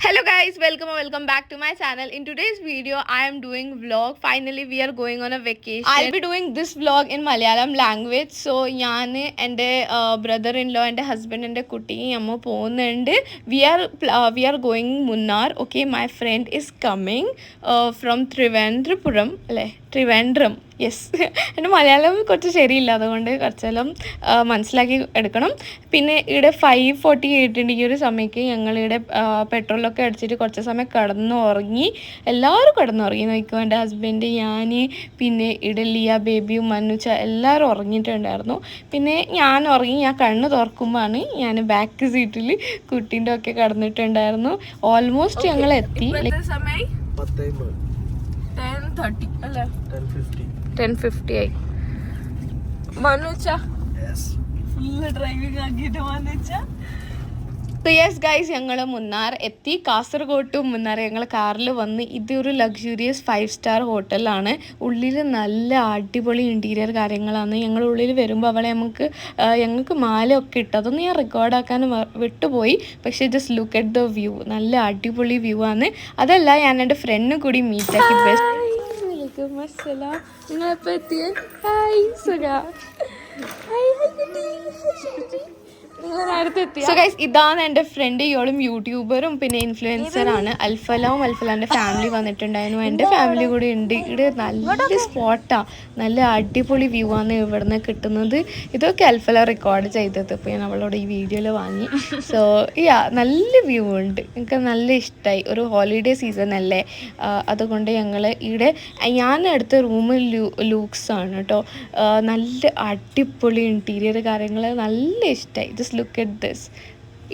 Hello guys, welcome back to my channel. In today's video I am doing vlog. Finally we are going on a vacation. I'll be doing this vlog in Malayalam language. So ഞാൻ എൻ്റെ brother in law എൻ്റെ husband എൻ്റെ കുട്ടിയും അമ്മ പോകുന്നുണ്ട്. We are going Munnar. Okay, my friend is coming from Trivandrum അല്ലേ? Trivandrum. Yes എൻ്റെ മലയാളം കുറച്ച് ശരിയില്ല, അതുകൊണ്ട് കുറച്ചെല്ലാം മനസ്സിലാക്കി എടുക്കണം. പിന്നെ ഇവിടെ 5:48 ഈ ഒരു സമയത്ത് ഞങ്ങളിവിടെ പെട്രോളൊക്കെ അടിച്ചിട്ട് കുറച്ച് സമയം കിടന്നുറങ്ങി. എല്ലാവരും കിടന്നുറങ്ങി നോക്കിക്കോ, എൻ്റെ ഹസ്ബൻഡ്, ഞാൻ, പിന്നെ ഇഡലിയ, ബേബിയും, മന്നുച്ച എല്ലാവരും ഉറങ്ങിയിട്ടുണ്ടായിരുന്നു. പിന്നെ ഞാൻ ഉറങ്ങി, ഞാൻ കണ്ണ് തുറക്കുമ്പോഴാണ് ഞാൻ ബാക്ക് സീറ്റിൽ കുട്ടീൻ്റെ ഒക്കെ കിടന്നിട്ടുണ്ടായിരുന്നു. ഓൾമോസ്റ്റ് ഞങ്ങൾ എത്തി. 10:30 അല്ലേ? 10:50 ആയി. മനുച്ച ഫുള്ള് ഡ്രൈവിംഗ് ആക്കിയിട്ട് മനുച്ച. യെസ് ഗൈസ്, ഞങ്ങൾ മുന്നാർ എത്തി. കാസർഗോഡ് ടു മുന്നാർ ഞങ്ങൾ കാറിൽ വന്ന്. ഇതൊരു ലക്ഷൂറിയസ് 5 സ്റ്റാർ ഹോട്ടലാണ്. ഉള്ളിൽ നല്ല അടിപൊളി ഇൻറ്റീരിയർ കാര്യങ്ങളാണ്. ഞങ്ങൾ ഉള്ളിൽ വരുമ്പോൾ അവളെ ഞങ്ങൾക്ക് മാലയൊക്കെ ഇട്ട്, അതൊന്നും ഞാൻ റെക്കോർഡാക്കാൻ വിട്ടുപോയി. പക്ഷേ just look at the view, നല്ല അടിപൊളി വ്യൂ ആണ്. അതല്ല, ഞാൻ എൻ്റെ ഫ്രണ്ടിനും കൂടി മീറ്റ് ആക്കി. നിങ്ങളെപ്പോ എത്തിയ? ഹായ് സുഖ. സോ ഗൈസ്, ഇതാണ് എൻ്റെ ഫ്രണ്ട്. ഇയോളും യൂട്യൂബറും പിന്നെ ഇൻഫ്ലുവൻസറാണ്. അൽഫലാൻ്റെ ഫാമിലി വന്നിട്ടുണ്ടായിരുന്നു. എൻ്റെ ഫാമിലി കൂടി ഉണ്ട്. ഇവിടെ നല്ല സ്പോട്ടാണ്, നല്ല അടിപൊളി വ്യൂ ആണ് ഇവിടുന്ന് കിട്ടുന്നത്. ഇതൊക്കെ അൽഫല റെക്കോർഡ് ചെയ്തത്, ഇപ്പോൾ ഞാൻ അവളോട് ഈ വീഡിയോയിൽ വാങ്ങി. സോ നല്ല വ്യൂ ഉണ്ട്, എനിക്ക് നല്ല ഇഷ്ടമായി. ഒരു ഹോളിഡേ സീസൺ അല്ലേ, അതുകൊണ്ട് ഞങ്ങൾ ഇവിടെ ഞാൻ എടുത്ത റൂം ലൂക്സ് ആണ് കേട്ടോ. നല്ല അടിപൊളി ഇൻറ്റീരിയർ കാര്യങ്ങൾ നല്ല ഇഷ്ടമായി. Just look at this.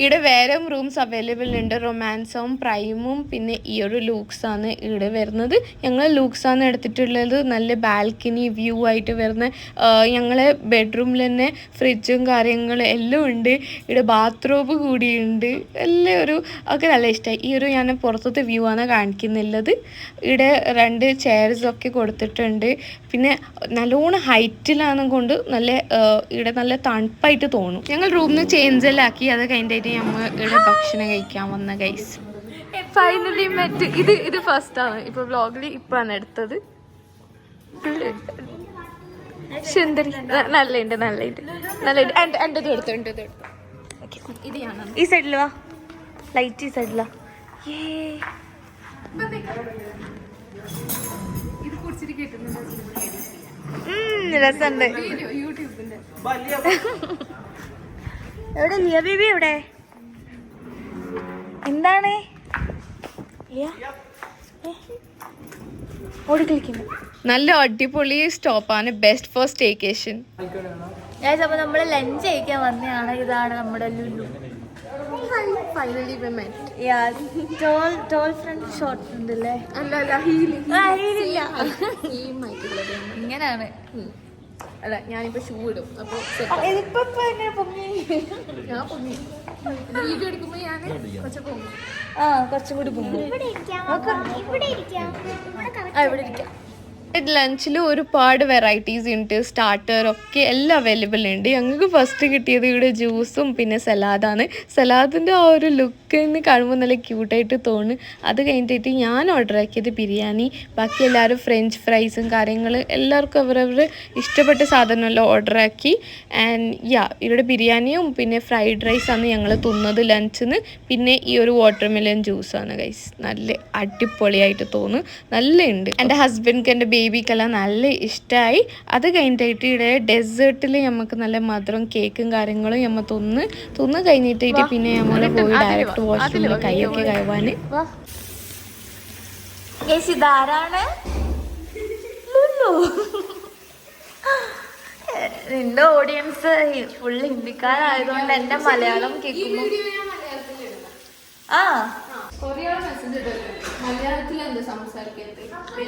ഇവിടെ വേറെ റൂംസ് അവൈലബിൾ ഉണ്ട്, റൊമാൻസും പ്രൈമും പിന്നെ ഈ ഒരു ലൂക്സാണ് ഇവിടെ വരുന്നത്. ഞങ്ങൾ ലൂക്സാണ് എടുത്തിട്ടുള്ളത്. നല്ല ബാൽക്കണി വ്യൂ ആയിട്ട് വരുന്ന, ഞങ്ങളെ ബെഡ്റൂമിൽ തന്നെ ഫ്രിഡ്ജും കാര്യങ്ങളും എല്ലാം ഉണ്ട്. ഇവിടെ ബാത്റൂം കൂടിയുണ്ട്. എല്ലാം ഒക്കെ നല്ല ഇഷ്ടമായി. ഈ ഒരു ഞാൻ പുറത്തത്തെ വ്യൂ ആണ് കാണിക്കുന്നുള്ളത്. ഇവിടെ 2 ചെയർസൊക്കെ കൊടുത്തിട്ടുണ്ട്. പിന്നെ നല്ലോണം ഹൈറ്റിലാണ് കൊണ്ട് ഇവിടെ നല്ല തണുപ്പായിട്ട് തോന്നും. ഞങ്ങൾ റൂമിൽ ചേഞ്ചെല്ലാക്കി. അത് കഴിഞ്ഞിട്ട് നമ്മൾ ഇവിടെ ഭക്ഷണം കഴിക്കാൻ വന്ന ഗൈസ്. Finally met. ഇത് ഫസ്റ്റാണ് ഇപ്പോൾ വ്ളോഗിൽ ഇപ്പാണ് എടുത്തത്. സുന്ദരി, നല്ലുണ്ട്. എൻ്റെ എടുത്തു. ഈ സൈഡിൽ വാ, ലൈറ്റ് ഈ സൈഡിലാ. രസമുണ്ട്. എവിടെ ലിയ ബേബി? എവിടെ? എന്താണ് ഓടി കളിക്കുന്നു? നല്ല അടിപൊളി സ്റ്റോപ്പാണ്, ബെസ്റ്റ് ഫോർ സ്റ്റേക്കേഷൻ. അപ്പൊ നമ്മള് ലഞ്ച് കഴിക്കാൻ വന്നതാണ്. ഇതാണ് നമ്മുടെ Lulu. Finally tall front shot ഉണ്ടല്ലേ? ഇങ്ങനെയാണ്. അല്ല, ഞാനിപ്പോ ഷൂ ഇടും. അപ്പൊ വീഡിയോ എടുക്കുമ്പോ ഞാൻ കുറച്ചും കൂടി പൊങ്ങും. ഇവിടെ ഇരിക്കാം. ലഞ്ചിൽ ഒരുപാട് വെറൈറ്റീസ് ഉണ്ട്. സ്റ്റാർട്ടർ ഒക്കെ എല്ലാം അവൈലബിൾ ഉണ്ട്. ഞങ്ങൾക്ക് ഫസ്റ്റ് കിട്ടിയത് ഇവിടെ ജ്യൂസും പിന്നെ സലാഡാണ്. സലാഡിൻ്റെ ആ ഒരു ലുക്കിന് കാണുമ്പോൾ നല്ല ക്യൂട്ടായിട്ട് തോന്നും. അത് കഴിഞ്ഞിട്ട് ഞാൻ ഓർഡർ ആക്കിയത് ബിരിയാണി. ബാക്കി എല്ലാവരും ഫ്രഞ്ച് ഫ്രൈസും കാര്യങ്ങൾ എല്ലാവർക്കും അവരവർ ഇഷ്ടപ്പെട്ട സാധനമെല്ലാം ഓർഡർ ആക്കി. ആൻഡ് ഇവിടെ ബിരിയാണിയും പിന്നെ ഫ്രൈഡ് റൈസാണ് ഞങ്ങൾ തിന്നത് ലഞ്ചിന്. പിന്നെ ഈ ഒരു വാട്ടർമെലൺ ജ്യൂസാണ് ഗൈസ്. നല്ല അടിപൊളിയായിട്ട് തോന്നും, നല്ല ഉണ്ട്. എൻ്റെ ഹസ്ബൻഡ്ക്ക് എൻ്റെ ബേബിക്കെല്ലാം നല്ല ഇഷ്ടമായി. അത് കഴിഞ്ഞിട്ട് ഇവിടെ ഡെസേർട്ടിൽ നമുക്ക് നല്ല മധുരം കേക്കും കാര്യങ്ങളും നമ്മൾ തിന്ന് കഴിഞ്ഞിട്ട് പിന്നെ നമ്മൾ പോയി ഡയറക്റ്റ് വാഷ്റൂമിൽ കൈയൊക്കെ കഴുകാൻ. ഇതാരാണ്? നിന്റെ ഓഡിയൻസ് ഫുൾ ഹിന്ദിക്കാരായതുകൊണ്ട് എന്റെ മലയാളം കേൾക്കുന്നു.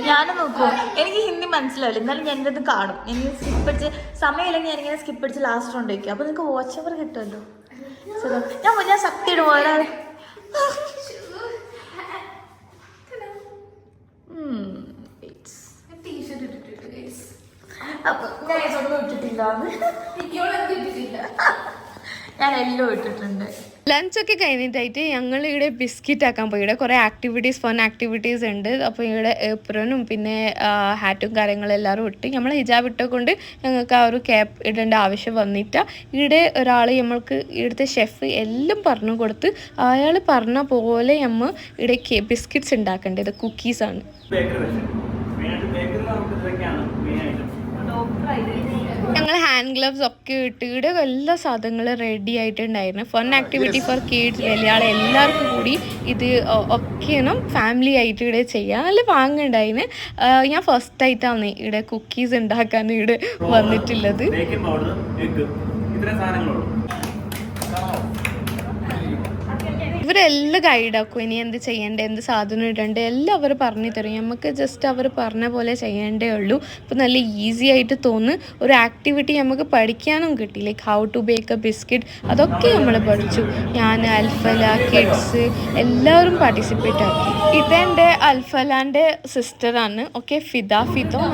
ഞാനും നോക്കൂ, എനിക്ക് ഹിന്ദി മനസ്സിലാവില്ല, എന്നാലും ഞാൻ എൻ്റെ കാണും. എനിക്ക് സ്കിപ്പ് അടിച്ച് സമയമില്ലെങ്കിൽ ഞാനിങ്ങനെ സ്കിപ്പ് അടിച്ച് ലാസ്റ്റ് കൊണ്ടുവയ്ക്കും. അപ്പോൾ നിങ്ങൾക്ക് വാച്ച് ഓവർ കിട്ടുമല്ലോ. ഞാൻ സത്യം ഇടുമോ? ഞാൻ എല്ലാം ഇട്ടിട്ടുണ്ട്. ലഞ്ചൊക്കെ കഴിഞ്ഞിട്ടായിട്ട് ഞങ്ങൾ ഇവിടെ ബിസ്ക്കറ്റ് ആക്കാൻ പോയി. ഇവിടെ കുറേ ആക്ടിവിറ്റീസ് ഫൺ ആക്ടിവിറ്റീസ് ഉണ്ട്. അപ്പോൾ ഇവിടെ ഏപ്രനും പിന്നെ ഹാറ്റും കാര്യങ്ങളെല്ലാവരും ഇട്ട് നമ്മൾ ഹിജാബ് ഇട്ടുകൊണ്ട് ഞങ്ങൾക്ക് ആ ഒരു ക്യാപ്പ് ഇടേണ്ട ആവശ്യം വന്നിട്ട് ഇവിടെ ഒരാൾ നമ്മൾക്ക് ഇവിടുത്തെ ഷെഫ് എല്ലാം പറഞ്ഞു കൊടുത്ത് അയാൾ പറഞ്ഞ പോലെ നമ്മൾ ഇവിടെ ബിസ്ക്കറ്റ്സ് ഉണ്ടാക്കേണ്ടത് കുക്കീസാണ്. ഞങ്ങൾ ഹാൻഡ് ഗ്ലവ്സ് ഒക്കെ ഇട്ട് ഇവിടെ എല്ലാ സാധനങ്ങളും റെഡി ആയിട്ടുണ്ടായിരുന്നു. ഫൺ ആക്ടിവിറ്റി ഫോർ കിഡ്സ് വലിയ ആളെ എല്ലാവർക്കും കൂടി ഇത് ഒക്കെയാണ് ഫാമിലി ആയിട്ട് ഇവിടെ ചെയ്യാൻ നല്ല വാങ്ങുണ്ടായിന്. ഞാൻ ഫസ്റ്റ് ആയിട്ടാണ് ഇവിടെ കുക്കീസ് ഉണ്ടാക്കാൻ ഇവിടെ വന്നിട്ടുള്ളത്. ഇവരെല്ലാം ഗൈഡാക്കും ഇനി എന്ത് ചെയ്യേണ്ടത്, എന്ത് സാധനം ഇടേണ്ടത് എല്ലാം അവർ പറഞ്ഞു തരും. നമുക്ക് ജസ്റ്റ് അവർ പറഞ്ഞ പോലെ ചെയ്യേണ്ടേ ഉള്ളൂ. അപ്പോൾ നല്ല ഈസി ആയിട്ട് തോന്നുന്നു. ഒരു ആക്ടിവിറ്റി നമുക്ക് പഠിക്കാനും കിട്ടി. Like how to bake a biscuit അതൊക്കെ നമ്മൾ പഠിച്ചു. ഞാൻ അൽഫല കിഡ്സ് എല്ലാവരും പാർട്ടിസിപ്പേറ്റ് ആക്കി. ഇതെൻ്റെ അൽഫലാൻ്റെ സിസ്റ്ററാണ്. ഓക്കെ, ഫിദോ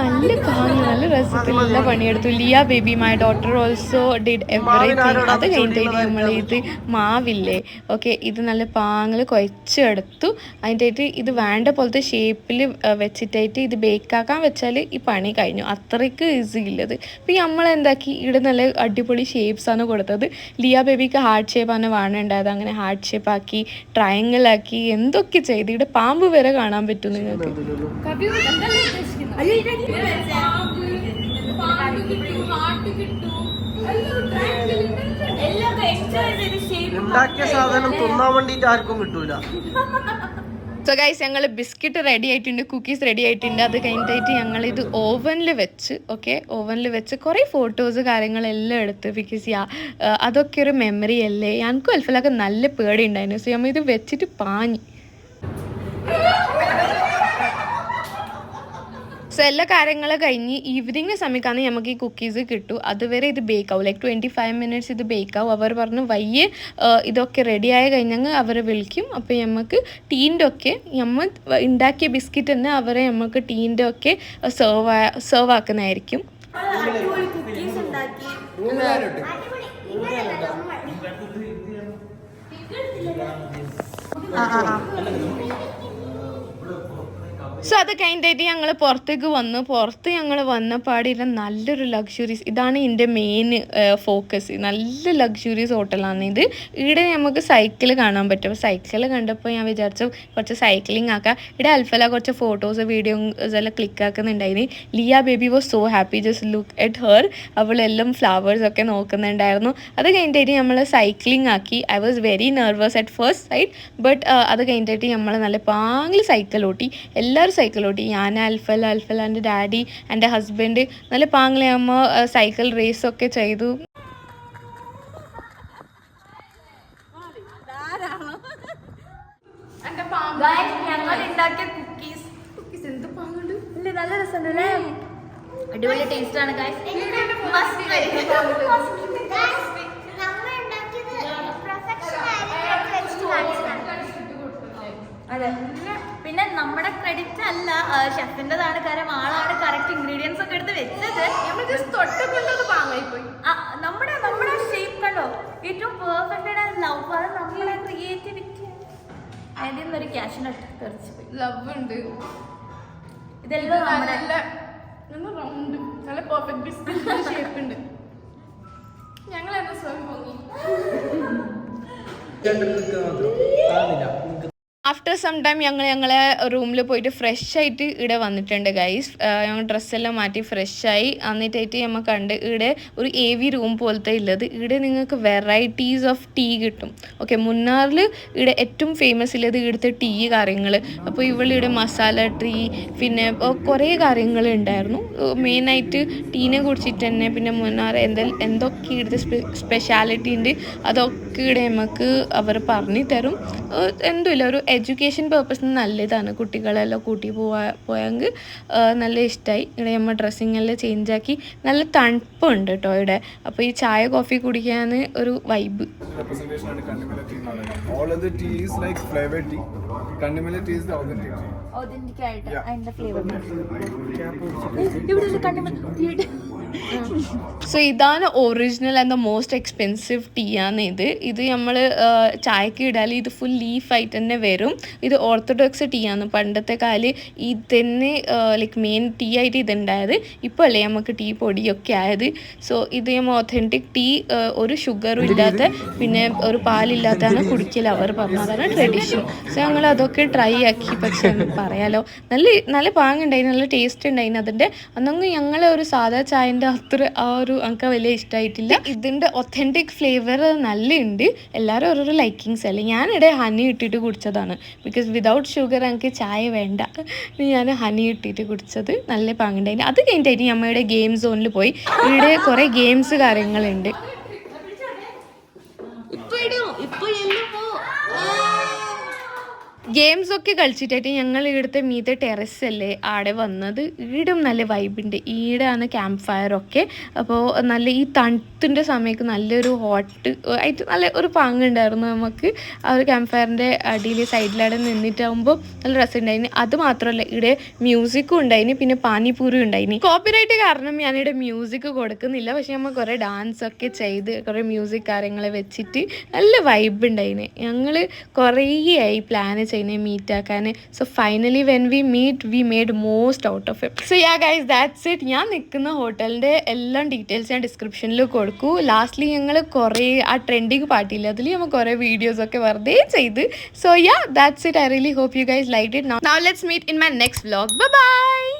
നല്ല കാണുന്നു, നല്ല രസത്തിലുള്ള പണിയെടുത്തു. Liya baby my daughter also did everything. അത് കഴിഞ്ഞിട്ട് നമ്മൾ ഇത് മാവില്ലേ, ഓക്കെ, ഇത് നല്ല പാങ്ങിൽ കുഴച്ചെടുത്തു. അതിൻ്റെയായിട്ട് ഇത് വേണ്ട പോലത്തെ ഷേപ്പിൽ വെച്ചിട്ടായിട്ട് ഇത് ബേക്കാക്കാൻ വെച്ചാൽ ഈ പണി കഴിഞ്ഞു. അത്രയ്ക്ക് ഈസി ഉള്ളത്. അപ്പോൾ നമ്മൾ എന്താക്കി ഇവിടെ നല്ല അടിപൊളി ഷേപ്സാണ് കൊടുത്തത്. ലിയ ബേബിക്ക് ഹാർട്ട് ഷേപ്പാണ് വേണമുണ്ടായത്. അങ്ങനെ ഹാർട്ട് ഷേപ്പാക്കി ട്രയാങ്കിളാക്കി എന്തൊക്കെ ചെയ്ത് ഇവിടെ പാമ്പ് വരെ കാണാൻ പറ്റും നിങ്ങൾക്ക്. ഉണ്ടാക്കിയ സാധനം തിന്നാൻ വേണ്ടിട്ട് ആർക്കും കിട്ടൂല. സോ ഗൈസ്, ഞങ്ങൾ ബിസ്ക്കറ്റ് റെഡി ആയിട്ടുണ്ട്, കുക്കീസ് റെഡി ആയിട്ടുണ്ട്. അത് കഴിഞ്ഞിട്ടായിട്ട് ഞങ്ങളിത് ഓവനിൽ വെച്ച്, ഓക്കെ, ഓവനിൽ വെച്ച് കുറേ ഫോട്ടോസ് കാര്യങ്ങളെല്ലാം എടുത്ത്. ബിക്കോസ് അതൊക്കെ ഒരു മെമ്മറി അല്ലേ. എനിക്കും അൽഫലൊക്കെ നല്ല പേടി ഉണ്ടായിരുന്നു. സോ നമ്മൾ ഇത് വെച്ചിട്ട് പാഞ്ഞു. സോ എല്ലാ കാര്യങ്ങളും കഴിഞ്ഞ് ഈവനിങ് സമയത്താണ് നമുക്ക് ഈ കുക്കീസ് കിട്ടും. അതുവരെ ഇത് ബേക്കാവും, ലൈക്ക് 25 minutes ഇത് ബേക്കാവും. അവർ പറഞ്ഞു വയ്യ ഇതൊക്കെ റെഡിയായി കഴിഞ്ഞെങ്കിൽ അവരെ വിളിക്കും. അപ്പോൾ നമുക്ക് ടീൻ്റെ ഒക്കെ നമ്മൾ ഉണ്ടാക്കിയ ബിസ്ക്കറ്റ് തന്നെ അവരെ നമുക്ക് ടീൻ്റെ ഒക്കെ സെർവ് ആക്കുന്നതായിരിക്കും. സോ അത് കഴിഞ്ഞിട്ട് ഞങ്ങൾ പുറത്തേക്ക് വന്നു. പുറത്ത് ഞങ്ങൾ വന്നപാടില്ല നല്ലൊരു ലക്ഷറീസ്, ഇതാണ് എൻ്റെ മെയിൻ ഫോക്കസ്. നല്ല ലക്ഷറീസ് ഹോട്ടലാണ് ഇത്. ഇവിടെ നമുക്ക് സൈക്കിൾ കാണാൻ പറ്റും. അപ്പോൾ സൈക്കിൾ കണ്ടപ്പോൾ ഞാൻ വിചാരിച്ചു കുറച്ച് സൈക്ലിംഗ് ആക്കാം. ഇവിടെ അൽഫല കുറച്ച് ഫോട്ടോസ് വീഡിയോസ് എല്ലാം ക്ലിക്ക് ആക്കുന്നുണ്ടായിരുന്നു. Liya baby was so happy, just look at her. അവളെല്ലാം ഫ്ലവേഴ്സൊക്കെ നോക്കുന്നുണ്ടായിരുന്നു. അത് കഴിഞ്ഞിട്ട് നമ്മൾ സൈക്ലിംഗ് ആക്കി. I was very nervous at first side, but അത് കഴിഞ്ഞിട്ട് നമ്മൾ നല്ല പാങ്ങിൽ സൈക്കിൾ ഓട്ടി. എല്ലാവരും സൈക്കിൾ ഓട്ടി. ഞാൻ അൽഫലാൻ്റെ ഡാഡി എൻ്റെ ഹസ്ബൻഡ് നല്ല പാങ്ങിലാകുമ്പോൾ സൈക്കിൾ റേസൊക്കെ ചെയ്തു. ഞങ്ങൾ ഉണ്ടാക്കിയ കുക്കീസ് എന്ത് പാങ്ങുണ്ട്, നല്ല രസമുണ്ടല്ലേ, അടിപൊളി ടേസ്റ്റ് ആണ് ഗൈസ്. അതെ, പിന്നെ നമ്മുടെ ക്രെഡിറ്റ് അല്ല, ഷെഫിൻ്റെതാണ്. കാരണം ആളാണ് കറക്റ്റ് ഇൻഗ്രീഡിയൻസ് ഒക്കെ എടുത്ത് വെച്ചത്. നമ്മുടെ ഷേപ്പ് കണ്ടോ, ഏറ്റവും പെർഫെക്റ്റ് ആൻഡ് ലവ്, അത് നമ്മുടെ ക്രിയേറ്റിവിറ്റി. അതിൽ നിന്നൊരു ക്യാഷിനട്ട് തെറിച്ചു പോയി. ലവ് ഉണ്ട്, ഇതെല്ലാം റൗണ്ട് നല്ല പെർഫെക്റ്റ് ബിസ്ക്കറ്റ് ഷേപ്പ് ഉണ്ട്. ഞങ്ങൾ എന്താ സ്വയം പോയി. ആഫ്റ്റർ സം ടൈം ഞങ്ങളെ റൂമിൽ പോയിട്ട് ഫ്രഷ് ആയിട്ട് ഇവിടെ വന്നിട്ടുണ്ട് ഗൈസ്. ഞങ്ങൾ ഡ്രസ്സെല്ലാം മാറ്റി ഫ്രഷായി. എന്നിട്ടായിട്ട് നമ്മൾ കണ്ട് ഇവിടെ ഒരു AV റൂം പോലത്തെ ഉള്ളത്. ഇവിടെ നിങ്ങൾക്ക് വെറൈറ്റീസ് ഓഫ് ടീ കിട്ടും. ഓക്കെ, മുന്നാറിൽ ഇവിടെ ഏറ്റവും ഫേമസ് ഉള്ളത് ഇവിടുത്തെ ടീ കാര്യങ്ങൾ. അപ്പോൾ ഇവിടെ മസാല ടീ പിന്നെ കുറേ കാര്യങ്ങൾ ഉണ്ടായിരുന്നു. മെയിനായിട്ട് ടീനെ കുറിച്ചിട്ട് തന്നെ. പിന്നെ മുന്നാർ എന്തൊക്കെ ഇവിടുത്തെ സ്പെഷ്യാലിറ്റി ഉണ്ട് അതൊക്കെ ഇവിടെ നമുക്ക് അവർ പറഞ്ഞു തരും. എന്തുമില്ല, ഒരു എഡ്യൂക്കേഷൻ പർപ്പസിന് നല്ലതാണ്. കുട്ടികളെല്ലാം കൂട്ടി പോയെങ്കിൽ നല്ല ഇഷ്ടമായി. ഇവിടെ നമ്മൾ ഡ്രസ്സിങ് എല്ലാം ചേഞ്ച് ആക്കി. നല്ല തണുപ്പുണ്ട് കേട്ടോ ഇവിടെ. അപ്പോൾ ഈ ചായ കോഫി കുടിക്കാൻ ഒരു വൈബ്. സോ ഇതാണ് original and the most expensive tea ആണ് ഇത്. ഇത് നമ്മൾ ചായക്ക് ഇടാൽ ഇത് ഫുൾ ലീഫായിട്ട് തന്നെ വരും. ഇത് ഓർത്തഡോക്സ് ടീ ആണ്. പണ്ടത്തെ കാല് ഇത് തന്നെ ലൈക്ക് മെയിൻ ടീ ആയിട്ട് ഇതുണ്ടായത്. ഇപ്പോൾ അല്ലേ നമുക്ക് ടീ പൊടിയൊക്കെ ആയത്. സോ ഇത് നമ്മൾ ഒത്തൻറ്റിക് ടീ, ഒരു ഷുഗറും ഇല്ലാത്ത പിന്നെ ഒരു പാലില്ലാത്തതാണ് കുടിക്കൽ. അവർ പറഞ്ഞതാണ് ട്രഡീഷൻ. സോ ഞങ്ങൾ അതൊക്കെ ട്രൈ ആക്കി. പക്ഷെ പറയാലോ നല്ല പാങ്ങുണ്ടായിരുന്നു, നല്ല ടേസ്റ്റ് ഉണ്ടായിരുന്നു അതിൻ്റെ. അന്നൊന്നും ഞങ്ങൾ ഒരു സാധാ ചായൻ്റെ അത്ര ആ ഒരു എനിക്ക് വലിയ ഇഷ്ടമായിട്ടില്ല. ഇതിൻ്റെ ഒത്തൻറ്റിക് ഫ്ലേവർ നല്ല ഉണ്ട്. എല്ലാവരും ഓരോരോ ലൈക്കിങ്സ് അല്ലേ. ഞാനിവിടെ ഹണി ഇട്ടിട്ട് കുടിച്ചതാണ്. ബിക്കോസ് വിതൗട്ട് ഷുഗർ എനിക്ക് ചായ വേണ്ട. ഞാൻ ഹണി ഇട്ടിട്ട് കുടിച്ചത് നല്ല പാങ്ങുണ്ടായിരുന്നു. അത് കഴിഞ്ഞിട്ടായിട്ട് നമ്മളുടെ ഗെയിം സോണിൽ പോയി. ഇവിടെ കുറേ ഗെയിംസ് കാര്യങ്ങളുണ്ട്. ഗെയിംസ് ഒക്കെ കളിച്ചിട്ടായിട്ട് ഞങ്ങൾ ഇവിടുത്തെ മീതെ ടെറസ് അല്ലേ ആടെ വന്നത്. ഈടും നല്ല വൈബുണ്ട്. ഈടാണ് ക്യാമ്പ് ഫയറൊക്കെ. അപ്പോൾ നല്ല ഈ തണുത്തിൻ്റെ സമയത്ത് നല്ലൊരു ഹോട്ട് ആയിട്ട് നല്ല ഒരു പാങ്ങുണ്ടായിരുന്നു നമുക്ക്. ആ ഒരു ക്യാമ്പ് ഫയറിൻ്റെ അടിയിൽ സൈഡിലവിടെ നിന്നിട്ടാകുമ്പോൾ നല്ല രസമുണ്ടായിന്. അത് മാത്രമല്ല ഇവിടെ മ്യൂസിക്കും ഉണ്ടായിന്, പിന്നെ പാനിപൂരി ഉണ്ടായിന്. കോപ്പിറൈറ്റ് കാരണം ഞാനിവിടെ മ്യൂസിക് കൊടുക്കുന്നില്ല. പക്ഷെ നമ്മൾ കുറേ ഡാൻസൊക്കെ ചെയ്ത് കുറേ മ്യൂസിക് കാര്യങ്ങൾ വെച്ചിട്ട് നല്ല വൈബ് ഉണ്ടായിന്. ഞങ്ങൾ കുറേ ആയി പ്ലാൻ ചെയ്യുന്നത് മീറ്റ് ആക്കാൻ. So finally when we meet we made most out of it. So ya guys, that's it. ഞാൻ നിൽക്കുന്ന ഹോട്ടലിൻ്റെ എല്ലാം ഡീറ്റെയിൽസ് ഞാൻ ഡിസ്ക്രിപ്ഷനിൽ കൊടുക്കൂ. ലാസ്റ്റ്ലി ഞങ്ങൾ കുറേ ആ ട്രെൻഡിങ് പാർട്ടിയില്ല, അതിൽ നമ്മൾ കുറേ വീഡിയോസൊക്കെ വെറുതെ ചെയ്ത്. So ya, that's it. I really hope you guys like it. Now let's meet in my next vlog. Bye bye.